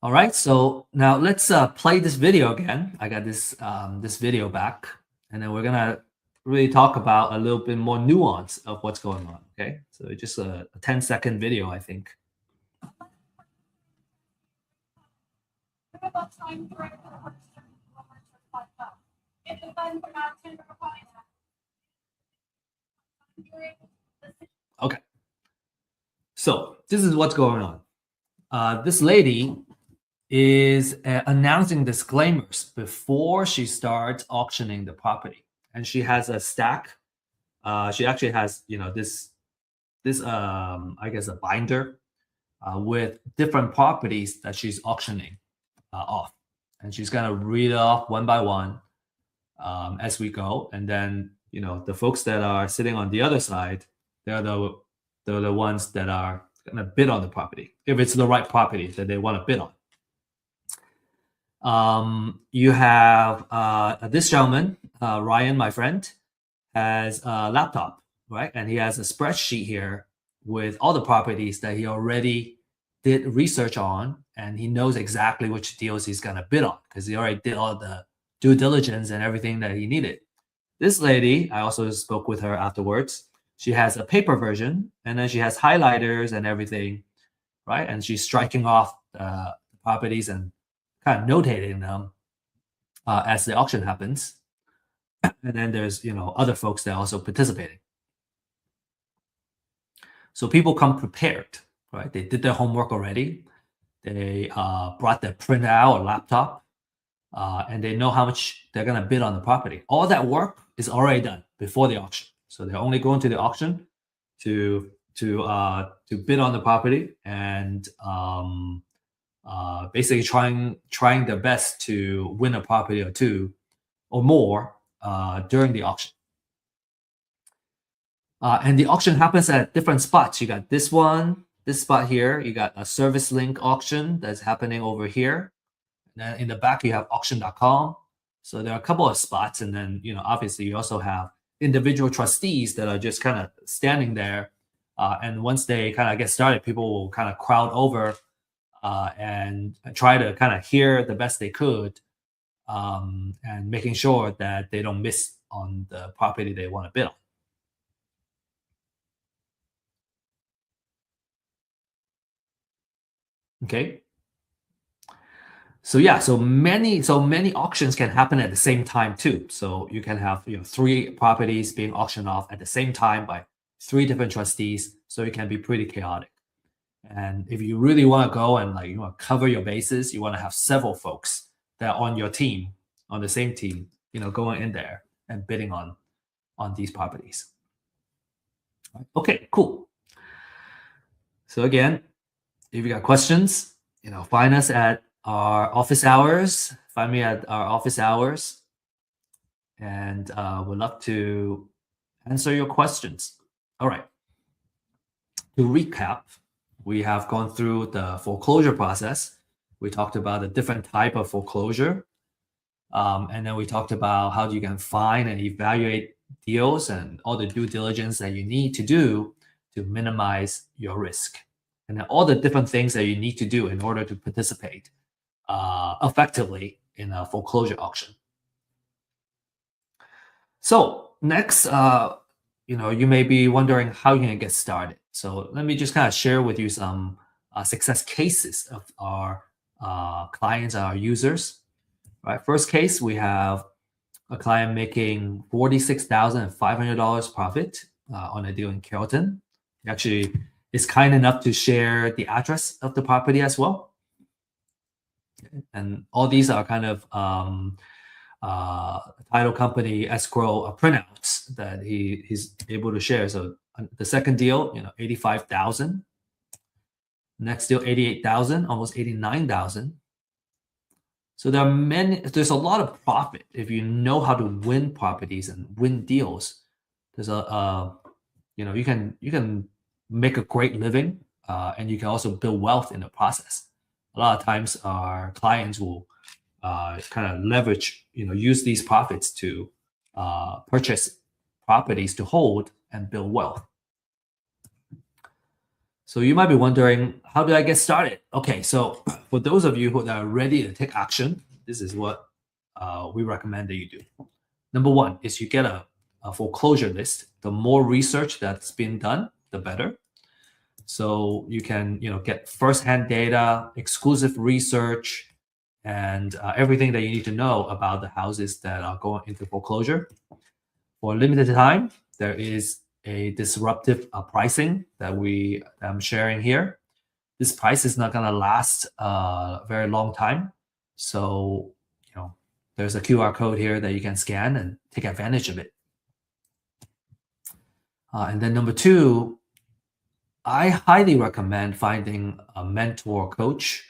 All right, so now let's play this video again. I got this this video back, and then we're gonna really talk about a little bit more nuance of what's going on. Okay, so it's just a 10-second video, I think. Okay, so this is what's going on. This lady is announcing disclaimers before she starts auctioning the property, and she has a stack. She actually has, this I guess a binder with different properties that she's auctioning off, and she's gonna read it off one by one as we go, and then the folks that are sitting on the other side, they're the ones that are gonna bid on the property if it's the right property that they want to bid on. You have this gentleman, Ryan, my friend, has a laptop, right? And he has a spreadsheet here with all the properties that he already did research on, and he knows exactly which deals he's going to bid on because he already did all the due diligence and everything that he needed. This lady, I also spoke with her afterwards. She has a paper version, and then she has highlighters and everything, right? And she's striking off the properties and kind of notating them as the auction happens. And then there's other folks that are also participating. So people come prepared, right? They did their homework already. They brought their printout or laptop, and they know how much they're gonna bid on the property. All that work is already done before the auction. So they're only going to the auction to bid on the property and basically trying their best to win a property or two or more during the auction. And the auction happens at different spots. You got this one, this spot here. You got a service link auction that's happening over here. And then in the back, you have auction.com. So there are a couple of spots. And then, obviously you also have individual trustees that are just kind of standing there. And once they kind of get started, people will kind of crowd over and try to kind of hear the best they could and making sure that they don't miss on the property they want to bid on. Okay. So yeah, so many auctions can happen at the same time too. So you can have three properties being auctioned off at the same time by three different trustees. So it can be pretty chaotic. And if you really want to go and like you want to cover your bases, you want to have several folks that are on your team, on the same team, going in there and bidding on these properties. Okay, cool. So again, if you got questions, find us at our office hours. Find me at our office hours, and we'd love to answer your questions. All right. To recap, we have gone through the foreclosure process. We talked about the different type of foreclosure, and then we talked about how you can find and evaluate deals and all the due diligence that you need to do to minimize your risk, and then all the different things that you need to do in order to participate effectively in a foreclosure auction. So next, you may be wondering how you can get started. So let me just kind of share with you some success cases of our clients, our users. Right, first case, we have a client making $46,500 profit on a deal in Carrollton. He actually is kind enough to share the address of the property as well. And all these are kind of title company escrow printouts that he's able to share. So the second deal, 85,000. Next deal, 88,000, almost 89,000. So there's a lot of profit if you know how to win properties and win deals. There's you can make a great living, and you can also build wealth in the process. A lot of times our clients will kind of leverage, use these profits to purchase properties to hold and build wealth. So you might be wondering, how do I get started? Okay, so for those of you who are ready to take action, this is what we recommend that you do. Number one is you get a foreclosure list. The more research that's been done, the better. So you can, get firsthand data, exclusive research, and everything that you need to know about the houses that are going into foreclosure. For a limited time, there is a disruptive pricing that I'm sharing here. This price is not going to last a very long time. So, there's a QR code here that you can scan and take advantage of it. And then number two, I highly recommend finding a mentor coach,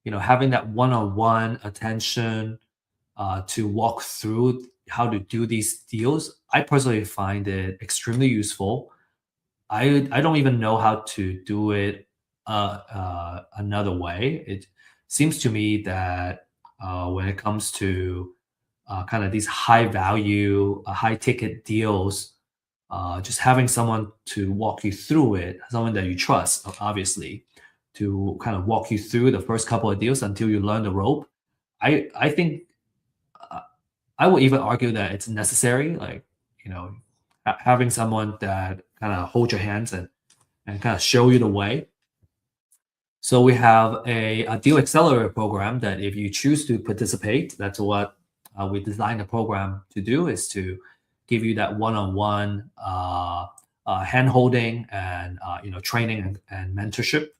having that one-on-one attention to walk through how to do these deals. I personally find it extremely useful. I don't even know how to do it another way. It seems to me that when it comes to kind of these high value, high ticket deals, just having someone to walk you through it, someone that you trust, obviously, to kind of walk you through the first couple of deals until you learn the rope. I think I would even argue that it's necessary, like, having someone that kind of hold your hands and kind of show you the way. So we have a deal accelerator program that if you choose to participate, that's what we designed the program to do, is to give you that one-on-one hand holding and training and mentorship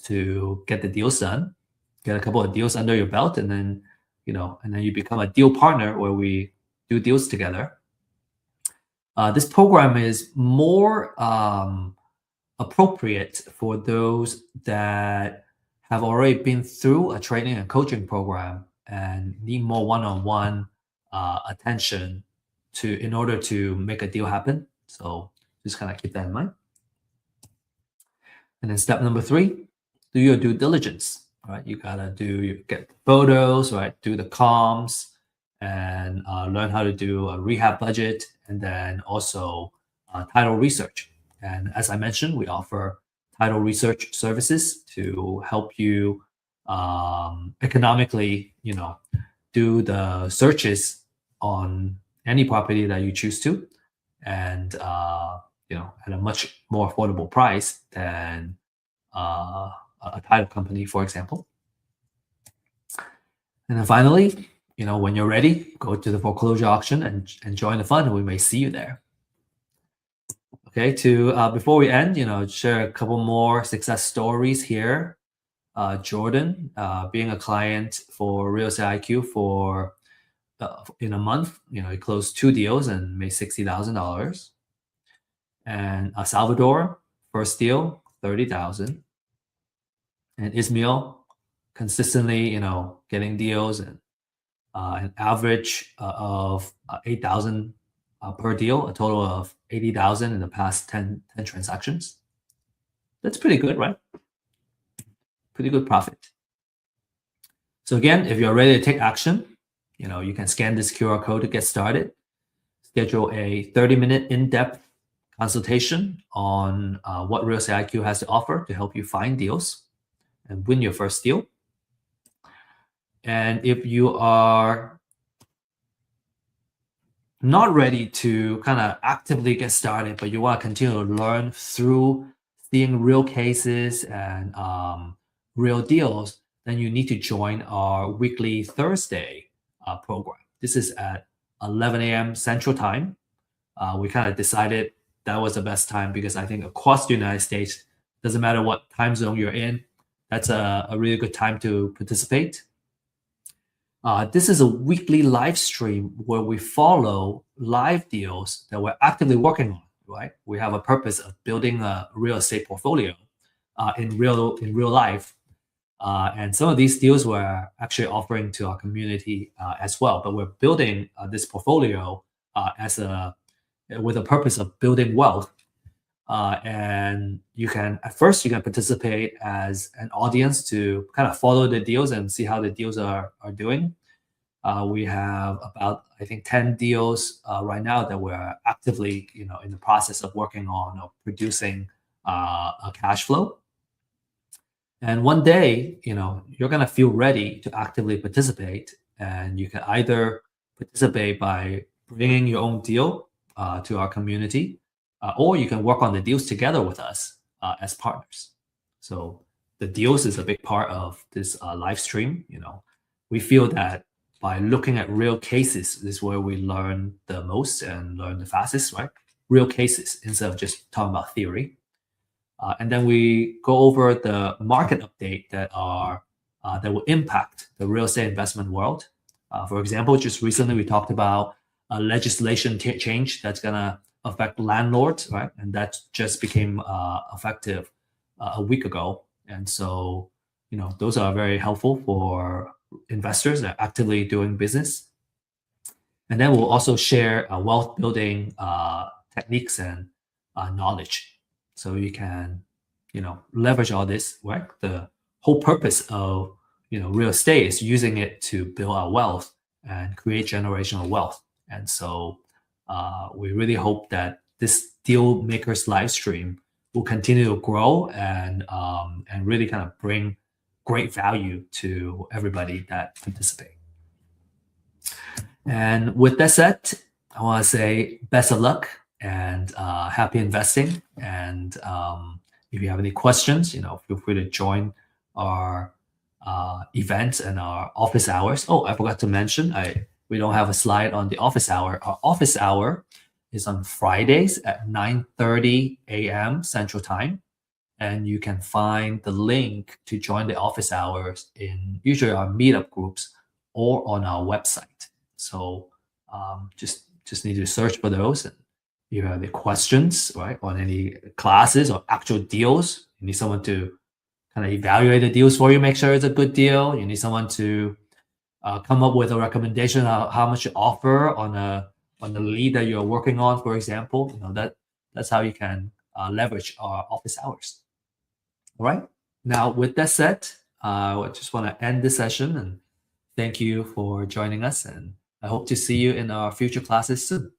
to get the deals done, get a couple of deals under your belt, and then you become a deal partner where we do deals together. This program is more appropriate for those that have already been through a training and coaching program and need more one-on-one attention in order to make a deal happen. So just kind of keep that in mind. And then step number three, do your due diligence. Right, you gotta get photos, right? Do the comms, and learn how to do a rehab budget, and then also title research. And as I mentioned, we offer title research services to help you economically, do the searches on any property that you choose to, and at a much more affordable price than a title company, for example. And then finally, when you're ready, go to the foreclosure auction and join the fund, and we may see you there. Okay, before we end, share a couple more success stories here. Jordan, being a client for Real Estate IQ for in a month, he closed 2 deals and made $60,000. And Salvador, first deal, 30,000. And Ismail, consistently, getting deals and an average of 8,000 per deal, a total of 80,000 in the past 10 transactions. That's pretty good, right? Pretty good profit. So again, if you're ready to take action, you can scan this QR code to get started. Schedule a 30-minute in-depth consultation on what Real Estate IQ has to offer to help you find deals and win your first deal. And if you are not ready to kind of actively get started, but you want to continue to learn through seeing real cases and real deals, then you need to join our weekly Thursday program. This is at 11 a.m. Central Time. We kind of decided that was the best time because I think across the United States, doesn't matter what time zone you're in, that's a really good time to participate. This is a weekly live stream where we follow live deals that we're actively working on, right? We have a purpose of building a real estate portfolio in real life. And some of these deals we're actually offering to our community as well. But we're building this portfolio with a purpose of building wealth. And at first you can participate as an audience to kind of follow the deals and see how the deals are doing. We have about, I think, 10 deals right now that we're actively, in the process of working on or producing a cash flow. And one day, you're going to feel ready to actively participate. And you can either participate by bringing your own deal to our community, or you can work on the deals together with us as partners. So the deals is a big part of this live stream. We feel that by looking at real cases is where we learn the most and learn the fastest, right? Real cases instead of just talking about theory. And then we go over the market update that will impact the real estate investment world. For example, just recently we talked about a legislation change that's going to affect landlords, right? And that just became effective a week ago. And so, those are very helpful for investors that are actively doing business. And then we'll also share wealth building techniques and knowledge. So you can, leverage all this, right? The whole purpose of, real estate is using it to build our wealth and create generational wealth. And so we really hope that this Deal Makers live stream will continue to grow and really kind of bring great value to everybody that participate. And with that said, I want to say best of luck and happy investing. And if you have any questions, feel free to join our events and our office hours. Oh, I forgot to mention, we don't have a slide on the office hour. Our office hour is on Fridays at 9:30 a.m. Central Time. And you can find the link to join the office hours in usually our meetup groups or on our website. So just need to search for those. And if you have any questions, right, on any classes or actual deals, you need someone to kind of evaluate the deals for you, make sure it's a good deal. You need someone to come up with a recommendation of how much you offer on the lead that you're working on, for example. That's how you can leverage our office hours. All right. Now, with that said, I just want to end this session and thank you for joining us. And I hope to see you in our future classes soon.